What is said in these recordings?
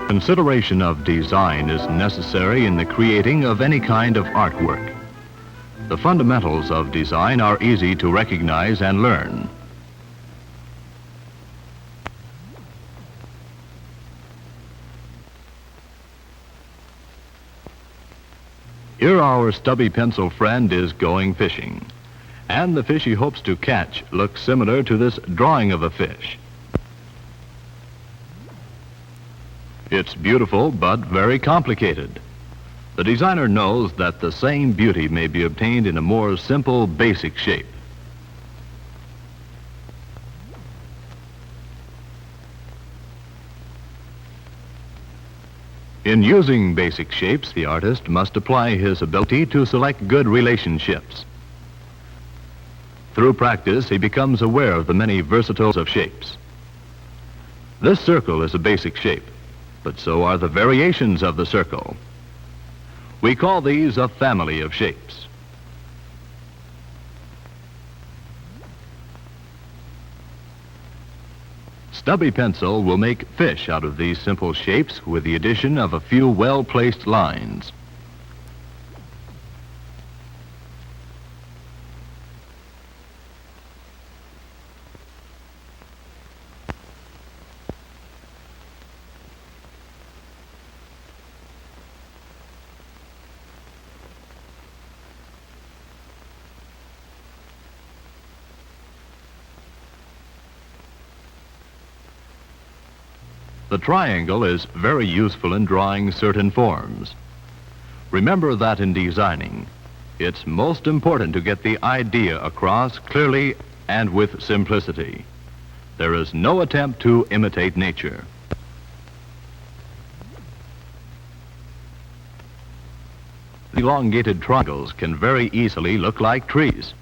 Consideration of design is necessary in the creating of any kind of artwork. The fundamentals of design are easy to recognize and learn. Here our stubby pencil friend is going fishing, and the fish he hopes to catch looks similar to this drawing of a fish. It's beautiful, but very complicated. The designer knows that the same beauty may be obtained in a more simple, basic shape. In using basic shapes, the artist must apply his ability to select good relationships. Through practice, he becomes aware of the many versatiles of shapes. This circle is a basic shape, but so are the variations of the circle. We call these a family of shapes. Stubby pencil will make fish out of these simple shapes with the addition of a few well-placed lines. The triangle is very useful in drawing certain forms. Remember that in designing, it's most important to get the idea across clearly and with simplicity. There is no attempt to imitate nature. Elongated triangles can very easily look like trees.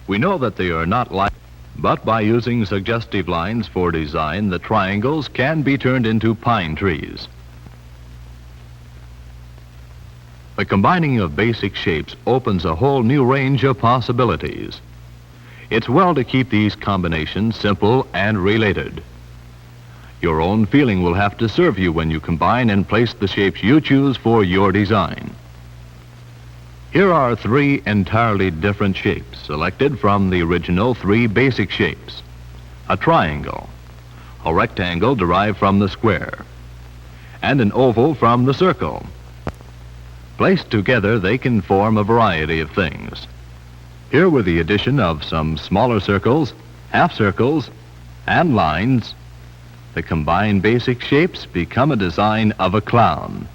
We know that they are not like, but by using suggestive lines for design, the triangles can be turned into pine trees. The combining of basic shapes opens a whole new range of possibilities. It's well to keep these combinations simple and related. Your own feeling will have to serve you when you combine and place the shapes you choose for your design. Here are three entirely different shapes selected from the original three basic shapes. A triangle, a rectangle derived from the square, and an oval from the circle. Placed together, they can form a variety of things. Here, with the addition of some smaller circles, half circles, and lines, the combined basic shapes become a design of a clown.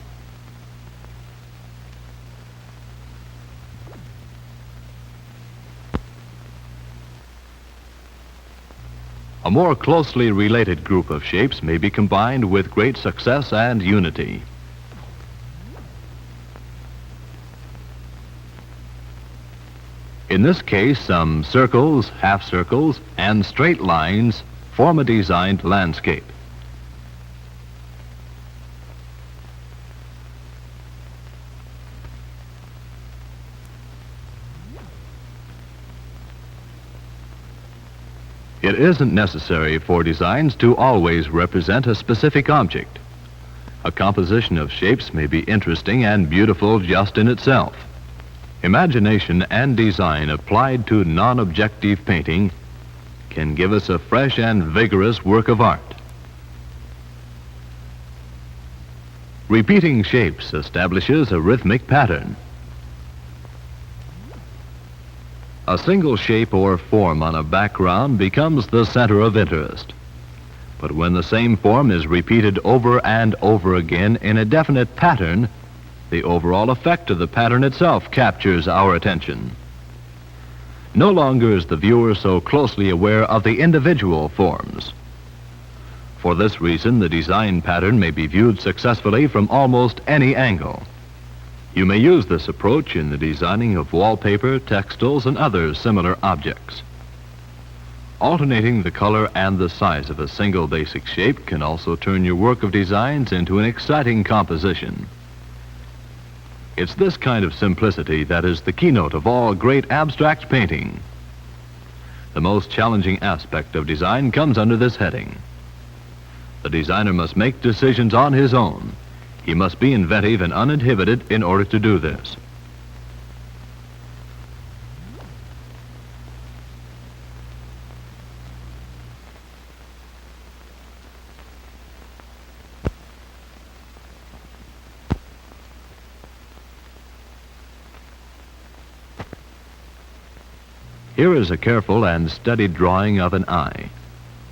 A more closely related group of shapes may be combined with great success and unity. In this case, some circles, half circles, and straight lines form a designed landscape. It isn't necessary for designs to always represent a specific object. A composition of shapes may be interesting and beautiful just in itself. Imagination and design applied to non-objective painting can give us a fresh and vigorous work of art. Repeating shapes establishes a rhythmic pattern. A single shape or form on a background becomes the center of interest. But when the same form is repeated over and over again in a definite pattern, the overall effect of the pattern itself captures our attention. No longer is the viewer so closely aware of the individual forms. For this reason, the design pattern may be viewed successfully from almost any angle. You may use this approach in the designing of wallpaper, textiles, and other similar objects. Alternating the color and the size of a single basic shape can also turn your work of designs into an exciting composition. It's this kind of simplicity that is the keynote of all great abstract painting. The most challenging aspect of design comes under this heading. The designer must make decisions on his own. He must be inventive and uninhibited in order to do this. Here is a careful and studied drawing of an eye.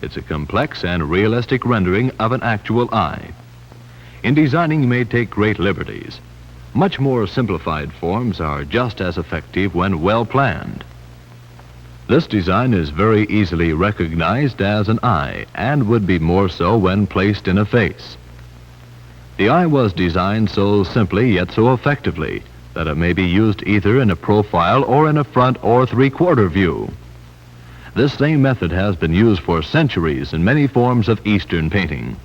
It's a complex and realistic rendering of an actual eye. In designing, you may take great liberties. Much more simplified forms are just as effective when well planned. This design is very easily recognized as an eye and would be more so when placed in a face. The eye was designed so simply yet so effectively that it may be used either in a profile or in a front or three-quarter view. This same method has been used for centuries in many forms of Eastern painting.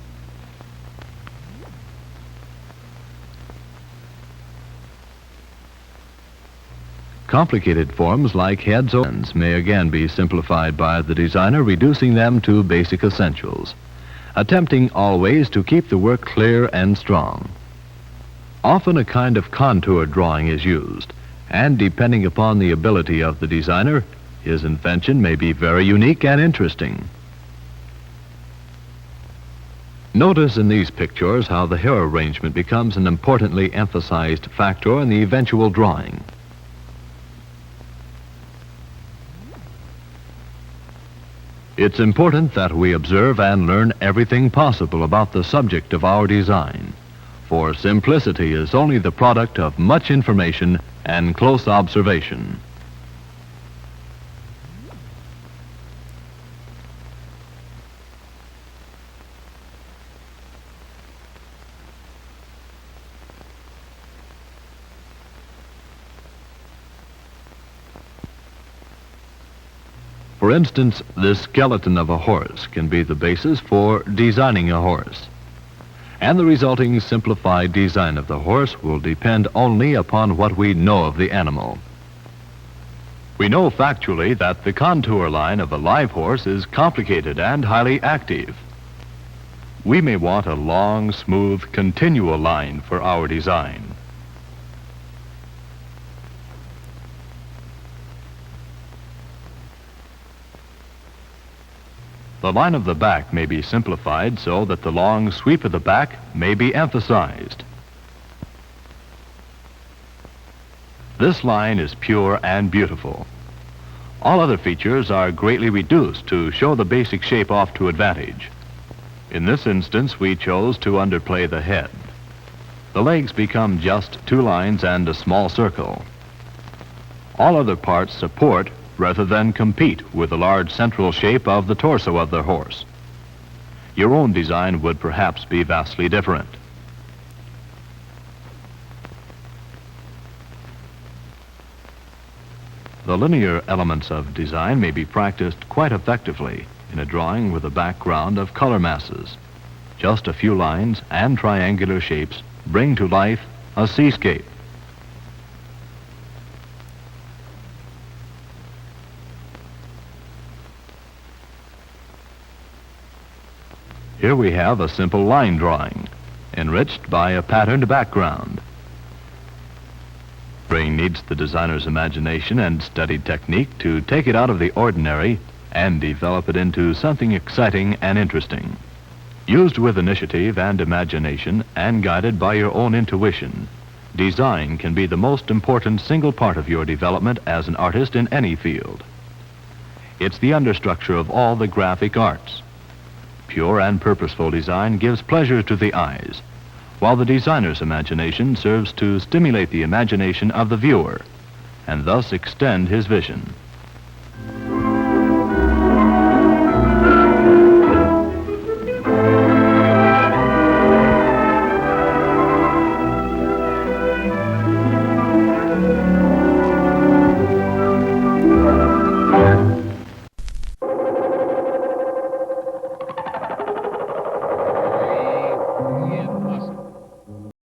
Complicated forms like heads or hands may again be simplified by the designer, reducing them to basic essentials, attempting always to keep the work clear and strong. Often a kind of contour drawing is used, and depending upon the ability of the designer, his invention may be very unique and interesting. Notice in these pictures how the hair arrangement becomes an importantly emphasized factor in the eventual drawing. It's important that we observe and learn everything possible about the subject of our design, for simplicity is only the product of much information and close observation. For instance, the skeleton of a horse can be the basis for designing a horse, and the resulting simplified design of the horse will depend only upon what we know of the animal. We know factually that the contour line of a live horse is complicated and highly active. We may want a long, smooth, continual line for our design. The line of the back may be simplified so that the long sweep of the back may be emphasized. This line is pure and beautiful. All other features are greatly reduced to show the basic shape off to advantage. In this instance, we chose to underplay the head. The legs become just two lines and a small circle. All other parts support rather than compete with the large central shape of the torso of the horse. Your own design would perhaps be vastly different. The linear elements of design may be practiced quite effectively in a drawing with a background of color masses. Just a few lines and triangular shapes bring to life a seascape. Here we have a simple line drawing, enriched by a patterned background. Drawing needs the designer's imagination and studied technique to take it out of the ordinary and develop it into something exciting and interesting. Used with initiative and imagination and guided by your own intuition, design can be the most important single part of your development as an artist in any field. It's the understructure of all the graphic arts. Pure and purposeful design gives pleasure to the eyes, while the designer's imagination serves to stimulate the imagination of the viewer and thus extend his vision.